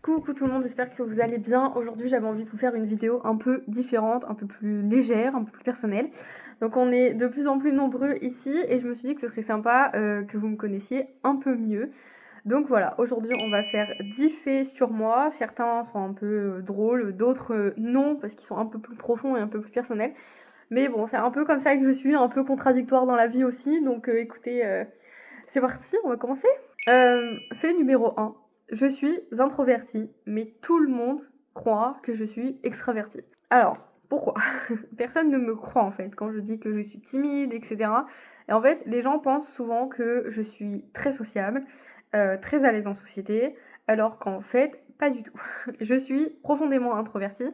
Coucou tout le monde, j'espère que vous allez bien. Aujourd'hui j'avais envie de vous faire une vidéo un peu différente, un peu plus légère, un peu plus personnelle. Donc on est de plus en plus nombreux ici et je me suis dit que ce serait sympa que vous me connaissiez un peu mieux. Donc voilà, aujourd'hui on va faire 10 faits sur moi. Certains sont un peu drôles, d'autres non parce qu'ils sont un peu plus profonds et un peu plus personnels. Mais bon, c'est un peu comme ça que je suis, un peu contradictoire dans la vie aussi. Donc écoutez, c'est parti, on va commencer. Fait numéro 1. Je suis introvertie, mais tout le monde croit que je suis extravertie. Alors, pourquoi? Personne ne me croit en fait quand je dis que je suis timide, etc. Et en fait, les gens pensent souvent que je suis très sociable, très à l'aise en société, alors qu'en fait, pas du tout. Je suis profondément introvertie.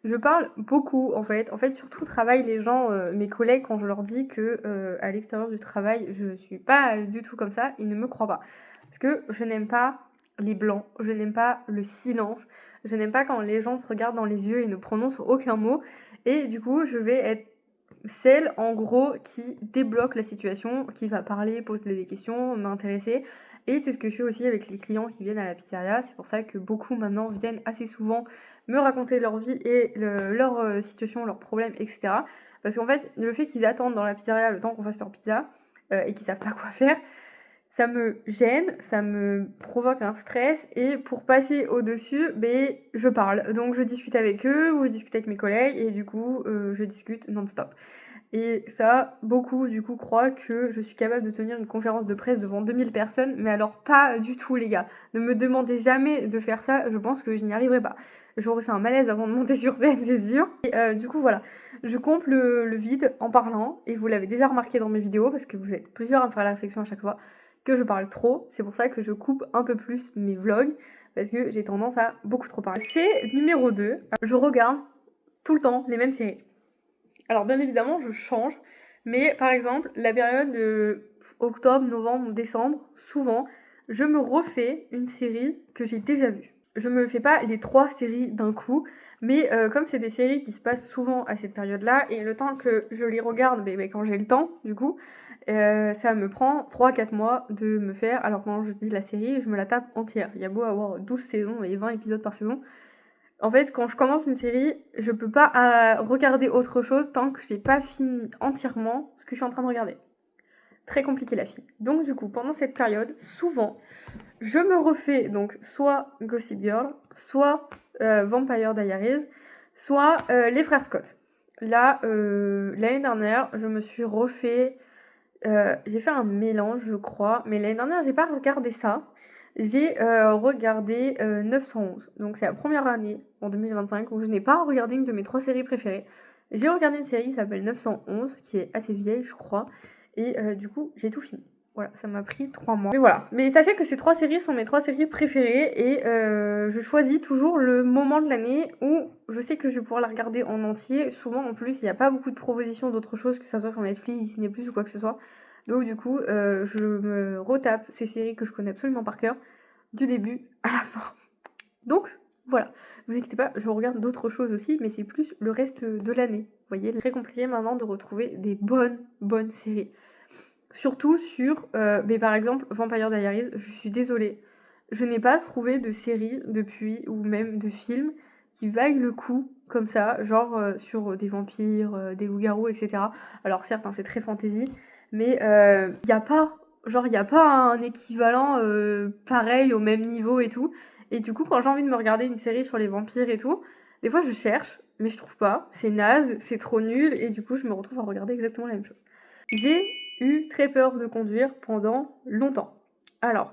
Je parle beaucoup en fait. En fait, surtout au travail, les gens, mes collègues, quand je leur dis que à l'extérieur du travail, je suis pas du tout comme ça, ils ne me croient pas. Parce que je n'aime pas les blancs, je n'aime pas le silence, je n'aime pas quand les gens se regardent dans les yeux et ne prononcent aucun mot. Et du coup, je vais être celle, en gros, qui débloque la situation, qui va parler, poser des questions, m'intéresser. Et c'est ce que je fais aussi avec les clients qui viennent à la pizzeria. C'est pour ça que beaucoup maintenant viennent assez souvent me raconter leur vie et leur situation, leurs problèmes, etc. Parce qu'en fait, le fait qu'ils attendent dans la pizzeria le temps qu'on fasse leur pizza et qu'ils savent pas quoi faire, ça me gêne, ça me provoque un stress et pour passer au-dessus, je parle. Donc je discute avec eux ou je discute avec mes collègues et du coup je discute non-stop. Et ça, beaucoup du coup croient que je suis capable de tenir une conférence de presse devant 2000 personnes, mais alors pas du tout les gars. Ne me demandez jamais de faire ça, je pense que je n'y arriverai pas. J'aurais fait un malaise avant de monter sur scène, c'est sûr. Et du coup voilà, je comble le vide en parlant, et vous l'avez déjà remarqué dans mes vidéos, parce que vous êtes plusieurs à me faire la réflexion à chaque fois, que je parle trop. C'est pour ça que je coupe un peu plus mes vlogs, parce que j'ai tendance à beaucoup trop parler. Fait numéro 2, je regarde tout le temps les mêmes séries. Alors bien évidemment, je change, mais par exemple, la période de octobre, novembre, décembre, souvent, je me refais une série que j'ai déjà vue. Je me fais pas les 3 séries d'un coup, mais comme c'est des séries qui se passent souvent à cette période-là, et le temps que je les regarde, quand j'ai le temps, du coup, ça me prend 3-4 mois de me faire, alors quand je dis la série, je me la tape entière. Il y a beau avoir 12 saisons et 20 épisodes par saison, en fait, quand je commence une série, je peux pas regarder autre chose tant que j'ai pas fini entièrement ce que je suis en train de regarder. Très compliqué la fille. Donc du coup, pendant cette période, souvent, je me refais donc soit Gossip Girl, soit Vampire Diaries, soit les frères Scott. Là, l'année dernière, je me suis refait... j'ai fait un mélange, je crois, mais l'année dernière, j'ai pas regardé ça. J'ai regardé 911. Donc c'est la première année, en 2025, où je n'ai pas regardé une de mes 3 séries préférées. J'ai regardé une série qui s'appelle 911, qui est assez vieille, je crois. Et du coup, j'ai tout fini. Voilà, ça m'a pris 3 mois. Mais voilà. Mais sachez que ces 3 séries sont mes 3 séries préférées. Et je choisis toujours le moment de l'année où je sais que je vais pouvoir la regarder en entier. Souvent, en plus, il n'y a pas beaucoup de propositions d'autres choses, que ça soit sur Netflix, Disney+, ou quoi que ce soit. Donc du coup, je me retape ces séries que je connais absolument par cœur, du début à la fin. Donc voilà, vous inquiétez pas, je regarde d'autres choses aussi, mais c'est plus le reste de l'année. Vous voyez, c'est très compliqué maintenant de retrouver des bonnes séries. Surtout sur, par exemple, Vampire Diaries, je suis désolée, je n'ai pas trouvé de série depuis, ou même de film, qui vaille le coup comme ça, genre sur des vampires, des loups-garous, etc. Alors certes, hein, c'est très fantasy, mais y a pas, y a pas un équivalent pareil au même niveau et tout. Et du coup, quand j'ai envie de me regarder une série sur les vampires et tout, des fois je cherche, mais je trouve pas. C'est naze, c'est trop nul, et du coup, je me retrouve à regarder exactement la même chose. J'ai eu très peur de conduire pendant longtemps. Alors,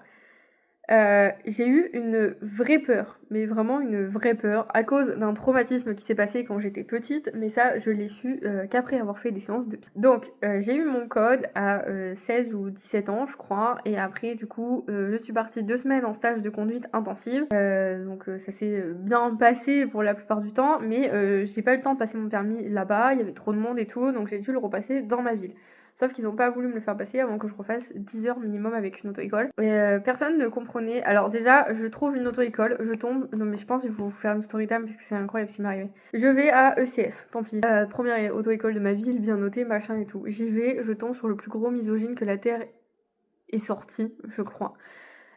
j'ai eu une vraie peur, mais vraiment une vraie peur, à cause d'un traumatisme qui s'est passé quand j'étais petite, mais ça, je l'ai su qu'après avoir fait des séances de psy. Donc, j'ai eu mon code à 16 ou 17 ans, je crois, et après, du coup, je suis partie 2 semaines en stage de conduite intensive, donc ça s'est bien passé pour la plupart du temps, mais j'ai pas eu le temps de passer mon permis là-bas, il y avait trop de monde et tout, donc j'ai dû le repasser dans ma ville. Sauf qu'ils n'ont pas voulu me le faire passer avant que je refasse 10 heures minimum avec une auto-école. Et personne ne comprenait. Alors déjà, je trouve une auto-école, je tombe. Non mais je pense qu'il faut vous faire une story time parce que c'est incroyable ce qui m'est arrivé. Je vais à ECF, tant pis. Première auto-école de ma ville, bien notée, machin et tout. J'y vais, je tombe sur le plus gros misogyne que la Terre est sortie, je crois.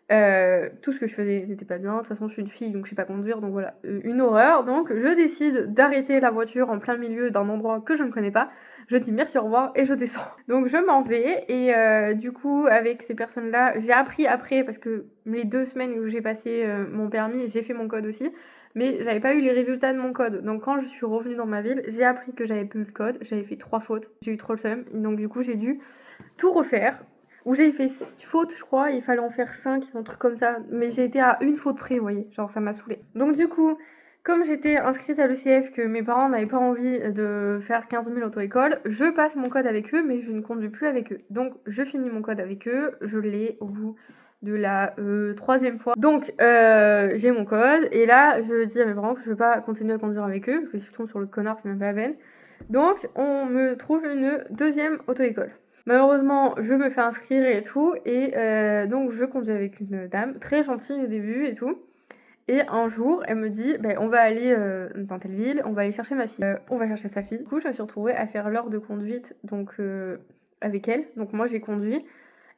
Tout ce que je faisais n'était pas bien. De toute façon, je suis une fille, donc je sais pas conduire, donc voilà, une horreur. Donc je décide d'arrêter la voiture en plein milieu d'un endroit que je ne connais pas. Je dis merci, au revoir et je descends. Donc je m'en vais et du coup, avec ces personnes-là, j'ai appris après, parce que les 2 semaines où j'ai passé mon permis, j'ai fait mon code aussi, mais j'avais pas eu les résultats de mon code. Donc quand je suis revenue dans ma ville, j'ai appris que j'avais plus eu le code, j'avais fait 3 fautes, j'ai eu trop le seum, donc du coup j'ai dû tout refaire. Où j'avais fait 6 fautes, je crois, il fallait en faire 5, un truc comme ça. Mais j'ai été à une faute près, vous voyez, genre ça m'a saoulée. Donc du coup, comme j'étais inscrite à l'ECF, que mes parents n'avaient pas envie de faire 15 000 auto-écoles, je passe mon code avec eux, mais je ne conduis plus avec eux. Donc je finis mon code avec eux, je l'ai au bout de la 3e fois. Donc j'ai mon code, et là je dis à mes parents que je veux pas continuer à conduire avec eux, parce que si je tombe sur l'autre connard, c'est même pas la peine. Donc on me trouve une 2e auto-école. Malheureusement, je me fais inscrire et tout, et donc je conduis avec une dame, très gentille au début et tout. Et un jour, elle me dit, on va aller dans telle ville, on va aller chercher ma fille. On va chercher sa fille. Du coup, je me suis retrouvée à faire l'heure de conduite donc avec elle. Donc moi, j'ai conduit.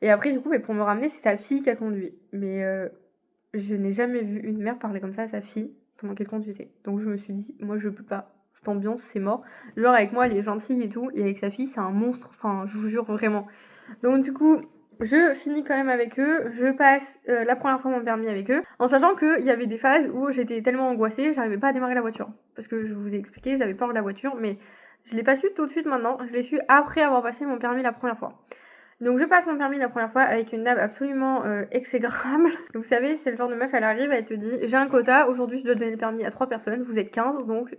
Et après, du coup, pour me ramener, c'est sa fille qui a conduit. Mais je n'ai jamais vu une mère parler comme ça à sa fille pendant qu'elle conduisait. Donc je me suis dit, moi, je peux pas. Cette ambiance, c'est mort. Genre, avec moi, elle est gentille et tout. Et avec sa fille, c'est un monstre. Enfin, je vous jure, vraiment. Donc du coup, je finis quand même avec eux, je passe la première fois mon permis avec eux, en sachant qu'il y avait des phases où j'étais tellement angoissée, j'arrivais pas à démarrer la voiture. Parce que je vous ai expliqué, j'avais peur de la voiture, mais je l'ai pas su tout de suite maintenant, je l'ai su après avoir passé mon permis la première fois. Donc je passe mon permis la première fois avec une dame absolument exécrable. Vous savez, c'est le genre de meuf, elle arrive, elle te dit « J'ai un quota, aujourd'hui je dois donner le permis à 3 personnes, vous êtes 15, donc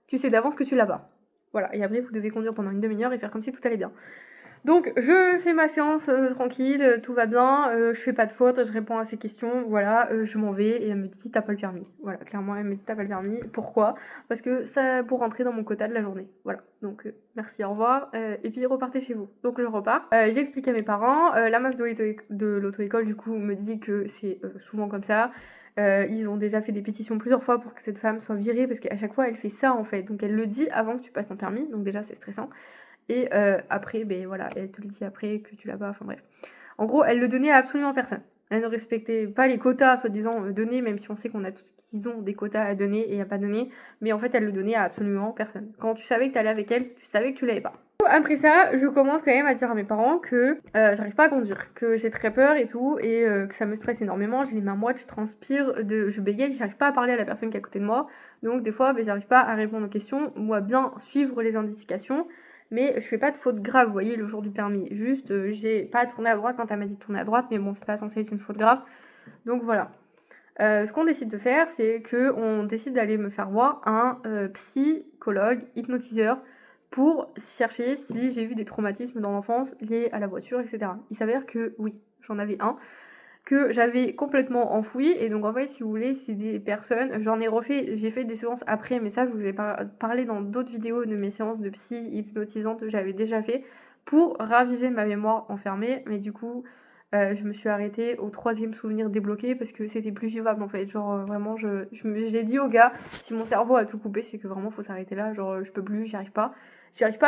tu sais d'avance que tu l'as pas. » Voilà, et après vous devez conduire pendant une demi-heure et faire comme si tout allait bien. Donc je fais ma séance tranquille, tout va bien, je fais pas de faute, je réponds à ses questions, voilà, je m'en vais et elle me dit t'as pas le permis. Voilà, clairement elle me dit t'as pas le permis. Pourquoi? Parce que ça pour rentrer dans mon quota de la journée. Voilà, donc merci, au revoir, et puis repartez chez vous. Donc je repars, j'explique à mes parents, la meuf de l'auto-école du coup me dit que c'est souvent comme ça. Ils ont déjà fait des pétitions plusieurs fois pour que cette femme soit virée parce qu'à chaque fois elle fait ça en fait. Donc elle le dit avant que tu passes ton permis, donc déjà c'est stressant. Et après, voilà, elle te le dit après que tu l'as pas, enfin bref. En gros, elle le donnait à absolument personne. Elle ne respectait pas les quotas, soi-disant, donnés, même si on sait qu'ils ont des quotas à donner et à pas donner. Mais en fait, elle le donnait à absolument personne. Quand tu savais que t'allais avec elle, tu savais que tu l'avais pas. Après ça, je commence quand même à dire à mes parents que j'arrive pas à conduire, que j'ai très peur et tout, et que ça me stresse énormément. J'ai les mains moites, je transpire, je bégaye, j'arrive pas à parler à la personne qui est à côté de moi. Donc des fois, j'arrive pas à répondre aux questions ou à bien suivre les indications. Mais je fais pas de faute grave, vous voyez, le jour du permis. Juste, j'ai pas tourné à droite quand elle m'a dit de tourner à droite, mais bon, c'est pas censé être une faute grave. Donc voilà. Ce qu'on décide de faire, c'est qu'on décide d'aller me faire voir un psychologue, hypnotiseur, pour chercher si j'ai vu des traumatismes dans l'enfance liés à la voiture, etc. Il s'avère que oui, j'en avais un, que j'avais complètement enfoui, et donc en fait si vous voulez c'est des personnes, j'ai fait des séances après, mais ça je vous ai parlé dans d'autres vidéos de mes séances de psy hypnotisante que j'avais déjà fait pour raviver ma mémoire enfermée, mais du coup je me suis arrêtée au 3e souvenir débloqué parce que c'était plus vivable en fait, genre vraiment j'ai dit au gars, si mon cerveau a tout coupé c'est que vraiment faut s'arrêter là, genre je peux plus, j'y arrive pas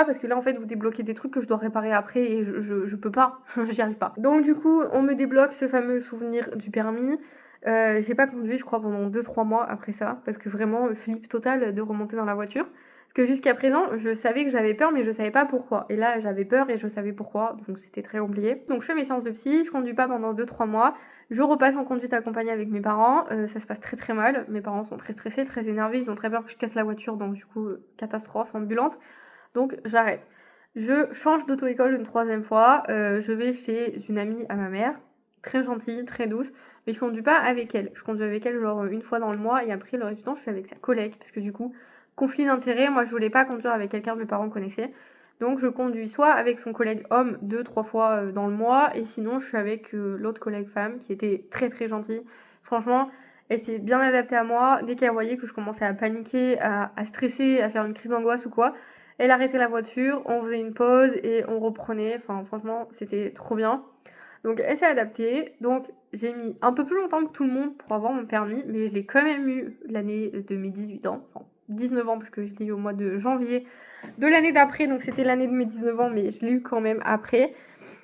parce que là en fait vous débloquez des trucs que je dois réparer après et je peux pas, j'y arrive pas. Donc du coup on me débloque ce fameux souvenir du permis. J'ai pas conduit je crois pendant 2-3 mois après ça parce que vraiment flip total de remonter dans la voiture. Parce que jusqu'à présent je savais que j'avais peur mais je savais pas pourquoi. Et là j'avais peur et je savais pourquoi, donc c'était très compliqué. Donc je fais mes séances de psy, je conduis pas pendant 2-3 mois. Je repasse en conduite accompagnée avec mes parents, ça se passe très très mal. Mes parents sont très stressés, très énervés, ils ont très peur que je casse la voiture, donc du coup catastrophe ambulante. Donc j'arrête. Je change d'auto-école une 3e fois, je vais chez une amie à ma mère, très gentille, très douce, mais je conduis pas avec elle. Je conduis avec elle genre une fois dans le mois et après le reste du temps je suis avec sa collègue parce que du coup, conflit d'intérêts, moi je voulais pas conduire avec quelqu'un que mes parents connaissaient. Donc je conduis soit avec son collègue homme 2-3 fois dans le mois et sinon je suis avec l'autre collègue femme qui était très très gentille. Franchement, elle s'est bien adaptée à moi. Dès qu'elle voyait que je commençais à paniquer, à stresser, à faire une crise d'angoisse ou quoi, elle arrêtait la voiture, on faisait une pause et on reprenait. Enfin, franchement, c'était trop bien. Donc, elle s'est adaptée. Donc, j'ai mis un peu plus longtemps que tout le monde pour avoir mon permis, mais je l'ai quand même eu l'année de mes 18 ans. Enfin, 19 ans, parce que je l'ai eu au mois de janvier de l'année d'après. Donc, c'était l'année de mes 19 ans, mais je l'ai eu quand même après.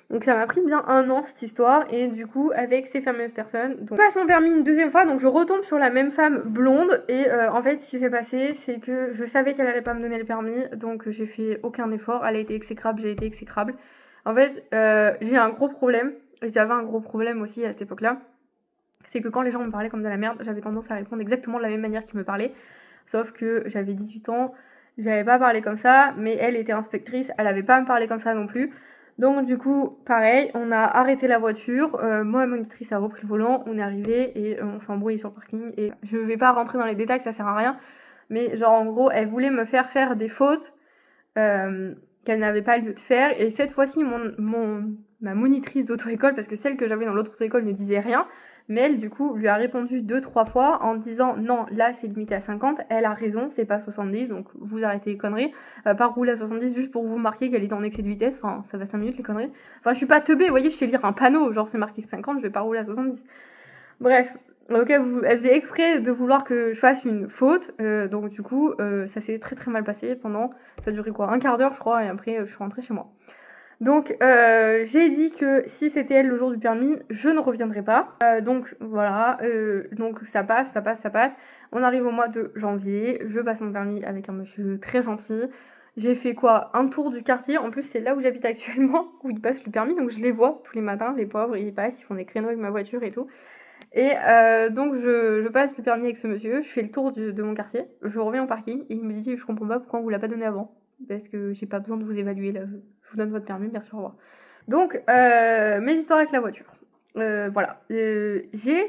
Donc ça m'a pris bien 1 an cette histoire, et du coup avec ces fameuses personnes, donc je passe mon permis une deuxième fois, donc je retombe sur la même femme blonde, et en fait ce qui s'est passé c'est que je savais qu'elle allait pas me donner le permis, donc j'ai fait aucun effort, elle a été exécrable, j'ai été exécrable. En fait j'ai un gros problème, et j'avais un gros problème aussi à cette époque là, c'est que quand les gens me parlaient comme de la merde, j'avais tendance à répondre exactement de la même manière qu'ils me parlaient, sauf que j'avais 18 ans, j'avais pas parlé comme ça, mais elle était inspectrice, elle avait pas à me parler comme ça non plus. Donc du coup, pareil, on a arrêté la voiture, moi la monitrice a repris le volant, on est arrivé et on s'est embrouillé sur le parking, et je vais pas rentrer dans les détails, ça sert à rien, mais genre en gros, elle voulait me faire faire des fautes qu'elle n'avait pas lieu de faire, et cette fois-ci, ma monitrice d'auto-école, parce que celle que j'avais dans l'autre auto-école ne disait rien, mais elle, du coup, lui a répondu 2-3 fois en disant non, là c'est limité à 50, elle a raison, c'est pas 70, donc vous arrêtez les conneries, pas rouler à 70 juste pour vous marquer qu'elle est en excès de vitesse, enfin ça va 5 minutes les conneries. Enfin je suis pas teubée, vous voyez, je sais lire un panneau, genre c'est marqué 50, je vais pas rouler à 70. Bref, ok, elle faisait exprès de vouloir que je fasse une faute, donc du coup ça s'est très très mal passé pendant, ça a duré quoi, un quart d'heure je crois, et après je suis rentrée chez moi. Donc j'ai dit que si c'était elle le jour du permis, je ne reviendrai pas. Donc voilà, donc ça passe. On arrive au mois de janvier, je passe mon permis avec un monsieur très gentil. J'ai fait quoi, un tour du quartier, en plus c'est là où j'habite actuellement, où ils passent le permis, donc je les vois tous les matins, les pauvres, ils passent, ils font des créneaux avec ma voiture et tout. Et donc je passe le permis avec ce monsieur, je fais le tour de mon quartier, je reviens au parking, et il me dit « Je comprends pas pourquoi on vous l'a pas donné avant, parce que j'ai pas besoin de vous évaluer là, je vous donne votre permis, merci, au revoir. » Donc mes histoires avec la voiture. Voilà, j'ai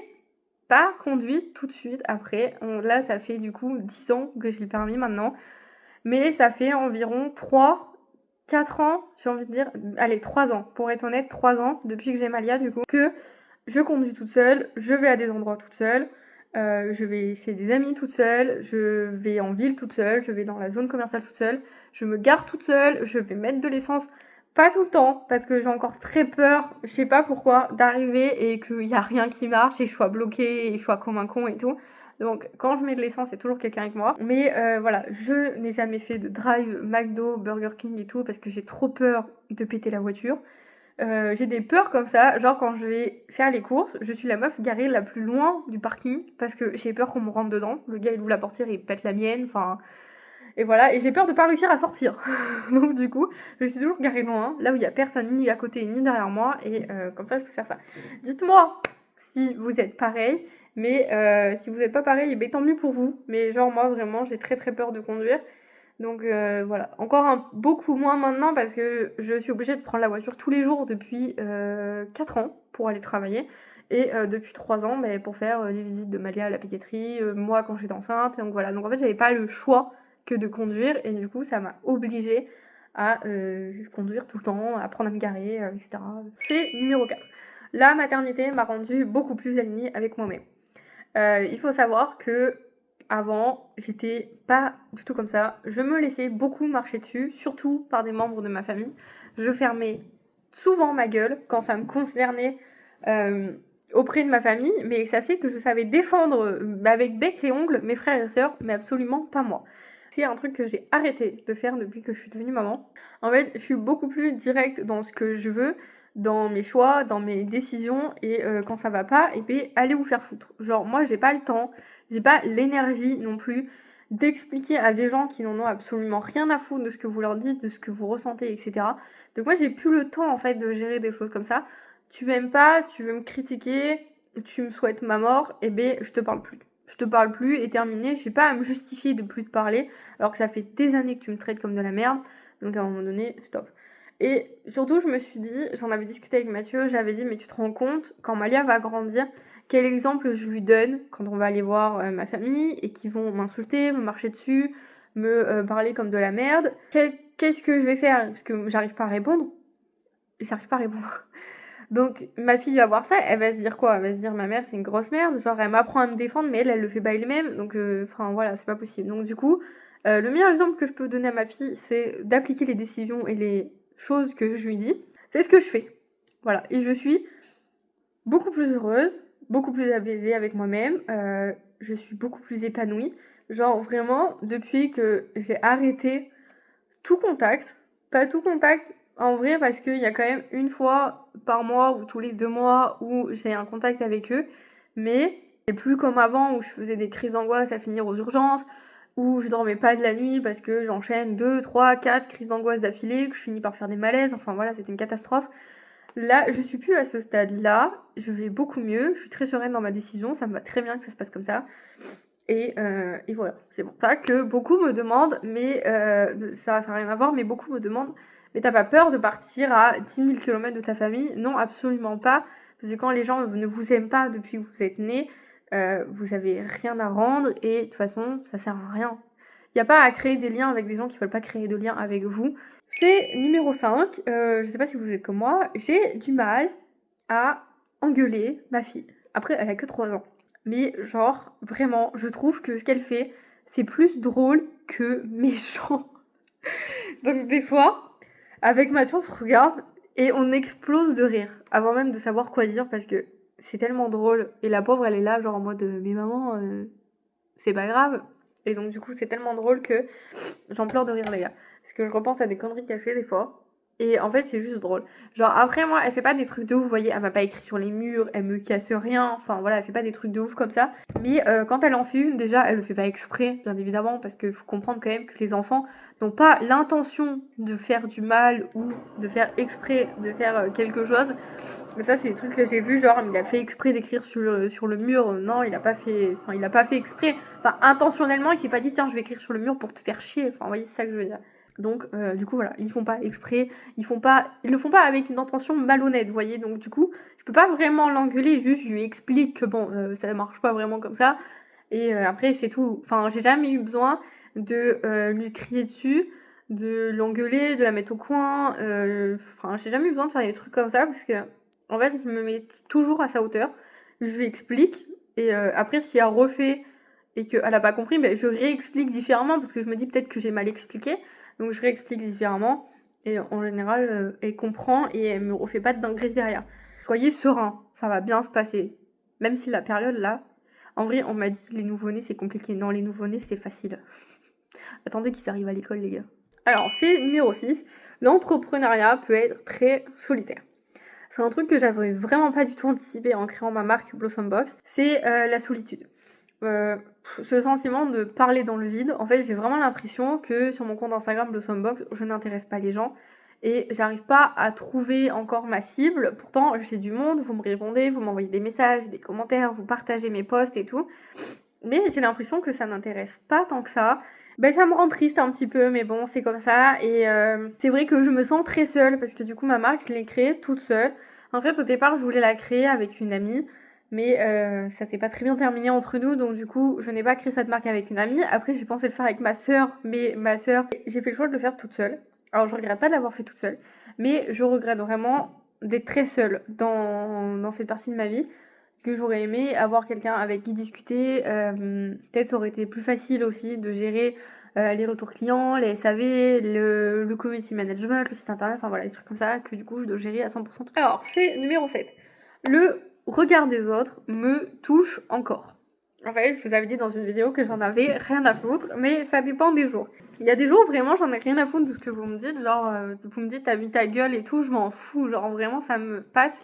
pas conduit tout de suite après, là ça fait du coup 10 ans que j'ai le permis maintenant, mais ça fait environ 4 ans, j'ai envie de dire, allez 3 ans, pour être honnête, 3 ans, depuis que j'ai Malia du coup, que je conduis toute seule, je vais à des endroits toute seule, je vais chez des amis toute seule, je vais en ville toute seule, je vais dans la zone commerciale toute seule, je me gare toute seule, je vais mettre de l'essence, pas tout le temps, parce que j'ai encore très peur, je sais pas pourquoi, d'arriver et qu'il y a rien qui marche, et je sois bloquée, et je sois comme un con et tout. Donc quand je mets de l'essence, c'est toujours quelqu'un avec moi. Mais voilà, je n'ai jamais fait de drive McDo, Burger King et tout, parce que j'ai trop peur de péter la voiture. J'ai des peurs comme ça, genre quand je vais faire les courses, je suis la meuf garée la plus loin du parking parce que j'ai peur qu'on me rentre dedans. Le gars il ouvre la portière et il pète la mienne, enfin. Et voilà, et j'ai peur de pas réussir à sortir. Donc du coup, je suis toujours garée loin, là où il y a personne ni à côté ni derrière moi, et comme ça je peux faire ça. Dites-moi si vous êtes pareil, mais si vous n'êtes pas pareil, ben tant mieux pour vous. Mais genre moi vraiment j'ai très très peur de conduire. Donc voilà, encore beaucoup moins maintenant parce que je suis obligée de prendre la voiture tous les jours depuis 4 ans pour aller travailler, et depuis 3 ans pour faire les visites de Malia à la pédiatrie, moi quand j'étais enceinte, et donc voilà. Donc en fait j'avais pas le choix que de conduire, et du coup ça m'a obligée à conduire tout le temps, à apprendre à me garer, etc. C'est numéro 4. La maternité m'a rendue beaucoup plus alignée avec moi-même. Il faut savoir que avant, j'étais pas du tout comme ça. Je me laissais beaucoup marcher dessus, surtout par des membres de ma famille. Je fermais souvent ma gueule quand ça me concernait auprès de ma famille, mais sachez que je savais défendre avec bec et ongles mes frères et sœurs, mais absolument pas moi. C'est un truc que j'ai arrêté de faire depuis que je suis devenue maman. En fait, je suis beaucoup plus directe dans ce que je veux, dans mes choix, dans mes décisions, et quand ça va pas, et puis allez vous faire foutre. Genre moi j'ai pas le temps, j'ai pas l'énergie non plus d'expliquer à des gens qui n'en ont absolument rien à foutre de ce que vous leur dites, de ce que vous ressentez, etc. Donc moi j'ai plus le temps en fait de gérer des choses comme ça. Tu m'aimes pas, tu veux me critiquer, tu me souhaites ma mort, et ben je te parle plus. Je te parle plus et terminé, j'ai pas à me justifier de plus te parler, alors que ça fait des années que tu me traites comme de la merde, donc à un moment donné, stop. Et surtout, je me suis dit, j'en avais discuté avec Mathieu, j'avais dit, mais tu te rends compte, quand Malia va grandir, quel exemple je lui donne quand on va aller voir ma famille et qu'ils vont m'insulter, me marcher dessus, me parler comme de la merde. Qu'est-ce que je vais faire? Parce que j'arrive pas à répondre. Donc ma fille va voir ça, elle va se dire quoi? Elle va se dire, ma mère c'est une grosse merde, genre elle m'apprend à me défendre, mais elle le fait pas elle-même, donc enfin voilà, c'est pas possible. Donc du coup, le meilleur exemple que je peux donner à ma fille, c'est d'appliquer les décisions et les choses que je lui dis. C'est ce que je fais. Voilà, et je suis beaucoup plus heureuse, beaucoup plus apaisée avec moi-même, je suis beaucoup plus épanouie. Genre vraiment, depuis que j'ai arrêté tout contact, pas tout contact, En vrai, parce qu'il y a quand même une fois par mois ou tous les 2 mois où j'ai un contact avec eux, mais c'est plus comme avant où je faisais des crises d'angoisse à finir aux urgences, où je dormais pas de la nuit parce que j'enchaîne 2, 3, 4 crises d'angoisse d'affilée, que je finis par faire des malaises, enfin voilà, c'était une catastrophe. Là, je suis plus à ce stade-là, je vais beaucoup mieux, je suis très sereine dans ma décision, ça me va très bien que ça se passe comme ça. Et voilà, c'est pour ça que beaucoup me demandent, mais ça n'a rien à voir, mais beaucoup me demandent, mais t'as pas peur de partir à 10 000 km de ta famille? Non, absolument pas, parce que quand les gens ne vous aiment pas depuis que vous êtes nés, vous avez rien à rendre, et de toute façon, ça sert à rien. Il n'y a pas à créer des liens avec des gens qui veulent pas créer de liens avec vous. Fait numéro 5, je sais pas si vous êtes comme moi, j'ai du mal à engueuler ma fille. Après, elle a que 3 ans. Mais genre, vraiment, je trouve que ce qu'elle fait, c'est plus drôle que méchant. Donc des fois, avec Mathieu, on se regarde et on explose de rire, avant même de savoir quoi dire, parce que c'est tellement drôle. Et la pauvre, elle est là, genre en mode, mais maman, c'est pas grave. Et donc du coup, c'est tellement drôle que j'en pleure de rire, les gars. Parce que je repense à des conneries qu'elle fait des fois. Et en fait, c'est juste drôle. Genre, après, moi, elle fait pas des trucs de ouf, vous voyez, elle m'a pas écrit sur les murs, elle me casse rien, enfin voilà, elle fait pas des trucs de ouf comme ça. Mais quand elle en fait une, déjà, elle le fait pas exprès, bien évidemment, parce qu'il faut comprendre quand même que les enfants n'ont pas l'intention de faire du mal ou de faire exprès de faire quelque chose. Mais ça, c'est des trucs que j'ai vu, genre, il a fait exprès d'écrire sur le mur. Non, il a pas fait, enfin, il a pas fait exprès. Enfin, intentionnellement, il s'est pas dit, tiens, je vais écrire sur le mur pour te faire chier. Enfin, vous voyez, c'est ça que je veux dire. Donc, du coup, voilà, ils font pas exprès, ils le font pas avec une intention malhonnête, vous voyez. Donc, du coup, je peux pas vraiment l'engueuler, juste je lui explique que bon, ça marche pas vraiment comme ça. Et après, c'est tout. Enfin, j'ai jamais eu besoin de lui crier dessus, de l'engueuler, de la mettre au coin. Enfin, j'ai jamais eu besoin de faire des trucs comme ça parce que, en fait, je me mets toujours à sa hauteur. Je lui explique. Et après, si elle refait et qu'elle a pas compris, ben, je réexplique différemment parce que je me dis peut-être que j'ai mal expliqué. Donc je réexplique différemment et en général elle comprend et elle me refait pas de dinguerie derrière. Soyez serein, ça va bien se passer. Même si la période là, en vrai on m'a dit les nouveau-nés c'est compliqué. Non, les nouveau-nés c'est facile. Attendez qu'ils arrivent à l'école les gars. Alors fait numéro 6, l'entrepreneuriat peut être très solitaire. C'est un truc que j'avais vraiment pas du tout anticipé en créant ma marque Blossom Box, c'est la solitude. Ce sentiment de parler dans le vide, en fait j'ai vraiment l'impression que sur mon compte Instagram Blossombox, je n'intéresse pas les gens et j'arrive pas à trouver encore ma cible. Pourtant j'ai du monde, vous me répondez, vous m'envoyez des messages, des commentaires, vous partagez mes posts et tout, mais j'ai l'impression que ça n'intéresse pas tant que ça. Ben ça me rend triste un petit peu, mais bon c'est comme ça. Et c'est vrai que je me sens très seule parce que du coup ma marque je l'ai créée toute seule. En fait au départ je voulais la créer avec une amie, mais ça s'est pas très bien terminé entre nous, donc du coup je n'ai pas créé cette marque avec une amie. Après j'ai pensé le faire avec ma soeur, mais ma soeur, j'ai fait le choix de le faire toute seule. Alors je regrette pas de l'avoir fait toute seule, mais je regrette vraiment d'être très seule dans cette partie de ma vie. Que j'aurais aimé avoir quelqu'un avec qui discuter. Peut-être ça aurait été plus facile aussi de gérer les retours clients, les SAV, le community management, le site internet, enfin voilà, des trucs comme ça que du coup je dois gérer à 100% tout. Alors, fait numéro 7. Le regard des autres me touche encore. En fait, je vous avais dit dans une vidéo que j'en avais rien à foutre, mais ça dépend des jours. Il y a des jours vraiment j'en ai rien à foutre de ce que vous me dites, genre vous me dites t'as vu ta gueule et tout, je m'en fous, genre vraiment ça me passe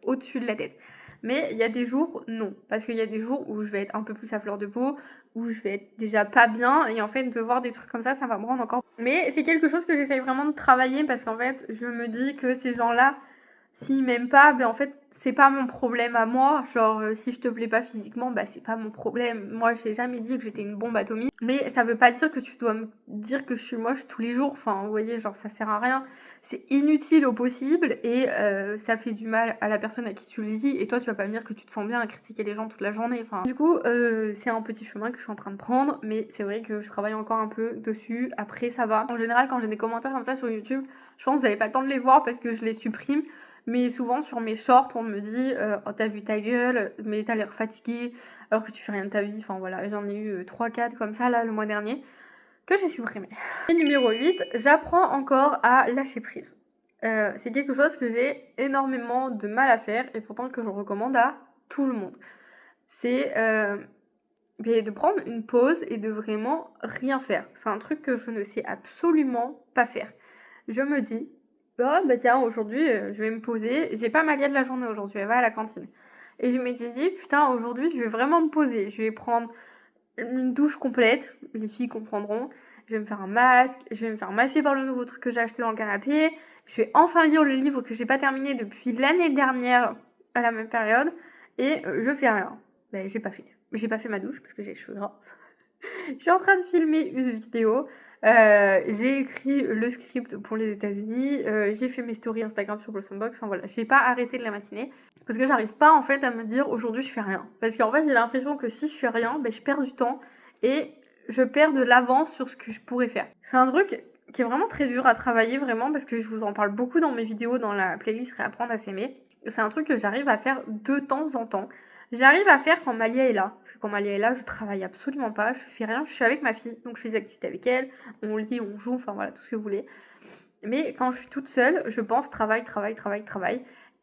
au-dessus de la tête. Mais il y a des jours, non. Parce qu'il y a des jours où je vais être un peu plus à fleur de peau, où je vais être déjà pas bien, et en fait, de voir des trucs comme ça va me rendre encore. Mais c'est quelque chose que j'essaye vraiment de travailler, parce qu'en fait, je me dis que ces gens-là, s'ils m'aiment pas, ben en fait, c'est pas mon problème à moi. Genre, si je te plais pas physiquement, bah c'est pas mon problème. Moi, j'ai jamais dit que j'étais une bombe atomique. Mais ça veut pas dire que tu dois me dire que je suis moche tous les jours. Enfin, vous voyez, genre, ça sert à rien. C'est inutile au possible et ça fait du mal à la personne à qui tu le dis. Et toi, tu vas pas me dire que tu te sens bien à critiquer les gens toute la journée. Enfin, du coup, c'est un petit chemin que je suis en train de prendre. Mais c'est vrai que je travaille encore un peu dessus. Après, ça va. En général, quand j'ai des commentaires comme ça sur YouTube, je pense que vous avez pas le temps de les voir parce que je les supprime. Mais souvent sur mes shorts, on me dit oh t'as vu ta gueule, mais t'as l'air fatiguée alors que tu fais rien de ta vie. Enfin voilà, j'en ai eu 3-4 comme ça là le mois dernier que j'ai supprimé. Et numéro 8, j'apprends encore à lâcher prise. C'est quelque chose que j'ai énormément de mal à faire et pourtant que je recommande à tout le monde. C'est de prendre une pause et de vraiment rien faire. C'est un truc que je ne sais absolument pas faire. Je me dis, bah tiens, aujourd'hui, je vais me poser. J'ai pas ma de la journée aujourd'hui, elle va à la cantine. Et je m'étais dit, putain, aujourd'hui, je vais vraiment me poser. Je vais prendre une douche complète, les filles comprendront. Je vais me faire un masque, je vais me faire masser par le nouveau truc que j'ai acheté dans le canapé. Je vais enfin lire le livre que j'ai pas terminé depuis l'année dernière à la même période. Et je fais rien. Ben, j'ai pas fait. J'ai pas fait ma douche parce que j'ai les cheveux gras. Je suis en train de filmer une vidéo. J'ai écrit le script pour les États-Unis. J'ai fait mes stories Instagram sur Blossombox. Enfin voilà, j'ai pas arrêté de la matinée parce que j'arrive pas en fait à me dire aujourd'hui je fais rien. Parce qu'en fait j'ai l'impression que si je fais rien, ben, je perds du temps et je perds de l'avance sur ce que je pourrais faire. C'est un truc qui est vraiment très dur à travailler vraiment parce que je vous en parle beaucoup dans mes vidéos dans la playlist Réapprendre à s'aimer. C'est un truc que j'arrive à faire de temps en temps. J'arrive à faire quand Malia est là. Parce que quand Malia est là, je travaille absolument pas, je fais rien, je suis avec ma fille, donc je fais des activités avec elle, on lit, on joue, enfin voilà, tout ce que vous voulez. Mais quand je suis toute seule, je pense travail.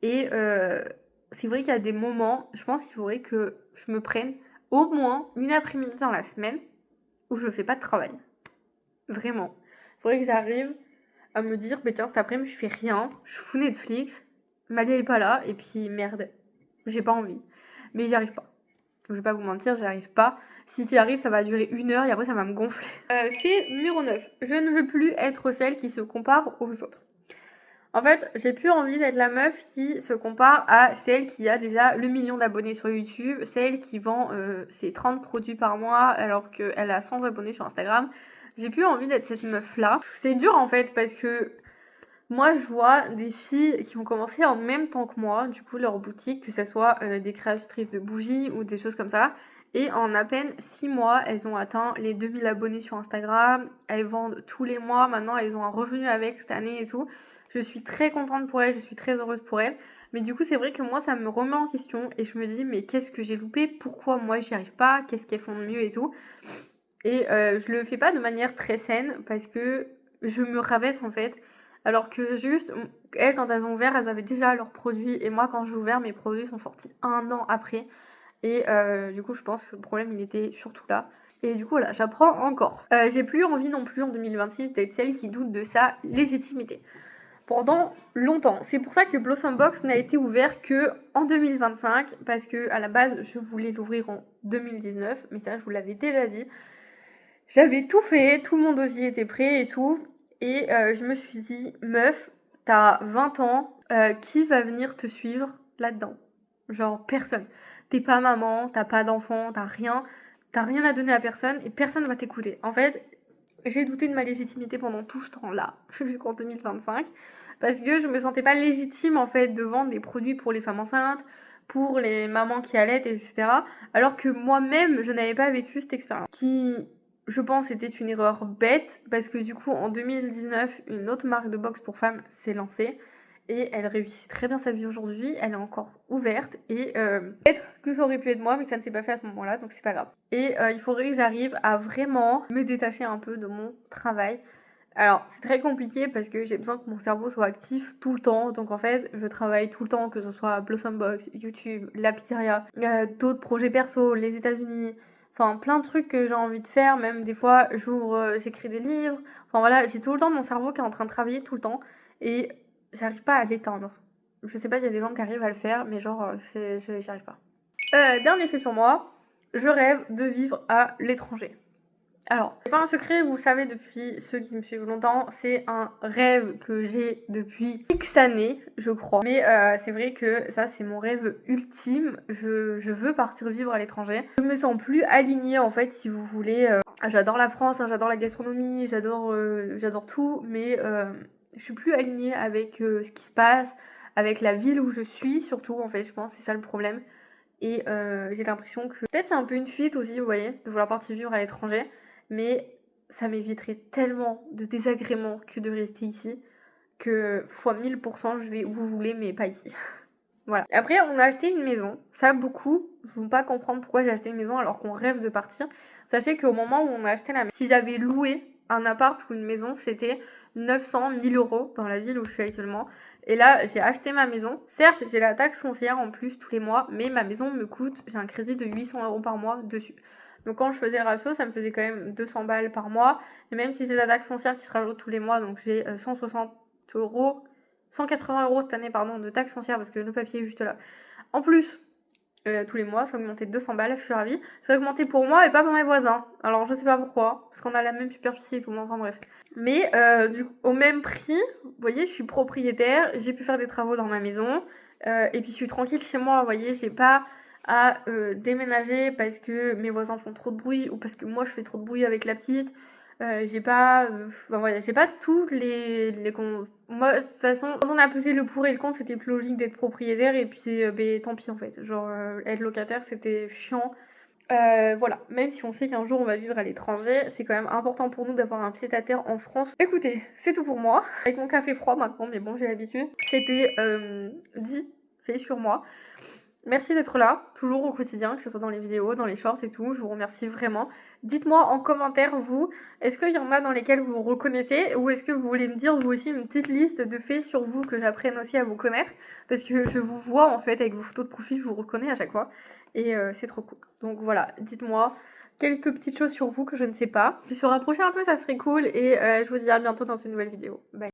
Et c'est vrai qu'il y a des moments, je pense qu'il faudrait que je me prenne au moins une après-midi dans la semaine où je fais pas de travail. Vraiment. Il faudrait que j'arrive à me dire, bah tiens, cet après-midi, je fais rien, je fous Netflix, Malia est pas là, et puis merde, j'ai pas envie. Mais j'y arrive pas. Je vais pas vous mentir, j'y arrive pas. Si tu y arrives, ça va durer 1 heure et après ça va me gonfler. Fait numéro 9. Je ne veux plus être celle qui se compare aux autres. En fait, j'ai plus envie d'être la meuf qui se compare à celle qui a déjà le million d'abonnés sur YouTube, celle qui vend ses 30 produits par mois alors qu'elle a 100 abonnés sur Instagram. J'ai plus envie d'être cette meuf-là. C'est dur en fait parce que moi, je vois des filles qui ont commencé en même temps que moi, du coup, leur boutique, que ce soit des créatrices de bougies ou des choses comme ça. Et en à peine 6 mois, elles ont atteint les 2000 abonnés sur Instagram. Elles vendent tous les mois. Maintenant, elles ont un revenu avec cette année et tout. Je suis très contente pour elles, je suis très heureuse pour elles. Mais du coup, c'est vrai que moi, ça me remet en question et je me dis, mais qu'est-ce que j'ai loupé? Pourquoi moi, j'y arrive pas? Qu'est-ce qu'elles font de mieux et tout? Et je le fais pas de manière très saine parce que je me rabaisse en fait. Alors que juste, elles, quand elles ont ouvert, elles avaient déjà leurs produits. Et moi, quand j'ai ouvert, mes produits sont sortis 1 an après. Et du coup, je pense que le problème, il était surtout là. Et du coup, là, j'apprends encore. J'ai plus envie non plus en 2026 d'être celle qui doute de sa légitimité. Pendant longtemps. C'est pour ça que Blossom Box n'a été ouvert que en 2025. Parce que à la base, je voulais l'ouvrir en 2019. Mais ça, je vous l'avais déjà dit. J'avais tout fait, tout mon dossier était prêt et tout. Et je me suis dit, meuf, t'as 20 ans, qui va venir te suivre là-dedans? Genre, personne. T'es pas maman, t'as pas d'enfant, t'as rien à donner à personne et personne va t'écouter. En fait, j'ai douté de ma légitimité pendant tout ce temps-là, jusqu'en 2025, parce que je me sentais pas légitime en fait de vendre des produits pour les femmes enceintes, pour les mamans qui allaitent, etc. Alors que moi-même, je n'avais pas vécu cette expérience. Qui, je pense, était une erreur bête, parce que du coup, en 2019, une autre marque de boxe pour femmes s'est lancée. Et elle réussit très bien sa vie aujourd'hui, elle est encore ouverte et peut-être que ça aurait pu être moi mais ça ne s'est pas fait à ce moment-là donc c'est pas grave. Et il faudrait que j'arrive à vraiment me détacher un peu de mon travail. Alors c'est très compliqué parce que j'ai besoin que mon cerveau soit actif tout le temps donc en fait je travaille tout le temps que ce soit Blossom Box, YouTube, la pizzeria, d'autres projets perso, les États-Unis, enfin plein de trucs que j'ai envie de faire, même des fois j'ouvre, j'écris des livres, enfin voilà j'ai tout le temps mon cerveau qui est en train de travailler tout le temps et j'arrive pas à l'éteindre. Je sais pas, il y a des gens qui arrivent à le faire, mais genre, j'y arrive pas. Dernier fait sur moi, je rêve de vivre à l'étranger. Alors, c'est pas un secret, vous le savez depuis ceux qui me suivent longtemps, c'est un rêve que j'ai depuis X années, je crois. Mais c'est vrai que ça, c'est mon rêve ultime. Je veux partir vivre à l'étranger. Je me sens plus alignée, en fait, si vous voulez. J'adore la France, hein, j'adore la gastronomie, j'adore tout, mais je suis plus alignée avec ce qui se passe, avec la ville où je suis, surtout, en fait, je pense, c'est ça le problème. Et j'ai l'impression que peut-être c'est un peu une fuite aussi, vous voyez, de vouloir partir vivre à l'étranger. Mais ça m'éviterait tellement de désagréments que de rester ici que fois 1000% je vais où vous voulez mais pas ici. Voilà. Après on a acheté une maison. Ça beaucoup ne vont pas comprendre pourquoi j'ai acheté une maison alors qu'on rêve de partir. Sachez qu'au moment où on a acheté la maison, si j'avais loué un appart ou une maison, c'était 900 1000 euros dans la ville où je suis actuellement. Et là, j'ai acheté ma maison. Certes, j'ai la taxe foncière en plus tous les mois, mais ma maison me coûte, j'ai un crédit de 800 euros par mois dessus. Donc quand je faisais le ratio, ça me faisait quand même 200 balles par mois. Et même si j'ai la taxe foncière qui se rajoute tous les mois, donc j'ai 160 euros 180 € cette année, pardon, de taxes foncières parce que le papier est juste là. En plus, tous les mois, ça a augmenté de 200 balles, je suis ravie. Ça a augmenté pour moi et pas pour mes voisins. Alors je sais pas pourquoi, parce qu'on a la même superficie et tout, enfin bref. Mais du coup, au même prix, vous voyez, je suis propriétaire, j'ai pu faire des travaux dans ma maison, et puis je suis tranquille chez moi, vous voyez, j'ai pas à déménager parce que mes voisins font trop de bruit ou parce que moi je fais trop de bruit avec la petite. J'ai pas, enfin voilà, j'ai pas tous moi, de toute façon, quand on a pesé le pour et le contre, c'était plus logique d'être propriétaire et puis, tant pis en fait. Genre, être locataire, c'était chiant. Voilà, même si on sait qu'un jour on va vivre à l'étranger, c'est quand même important pour nous d'avoir un pied à terre en France. Écoutez, c'est tout pour moi. Avec mon café froid maintenant, mais bon, j'ai l'habitude. C'était dit, fait sur moi. Merci d'être là, toujours au quotidien, que ce soit dans les vidéos, dans les shorts et tout, je vous remercie vraiment. Dites-moi en commentaire, vous, est-ce qu'il y en a dans lesquels vous vous reconnaissez ou est-ce que vous voulez me dire, vous aussi, une petite liste de faits sur vous que j'apprenne aussi à vous connaître? Parce que je vous vois, en fait, avec vos photos de profil, je vous reconnais à chaque fois et c'est trop cool. Donc voilà, dites-moi quelques petites choses sur vous que je ne sais pas. Puis se rapprocher un peu, ça serait cool et je vous dis à bientôt dans une nouvelle vidéo. Bye!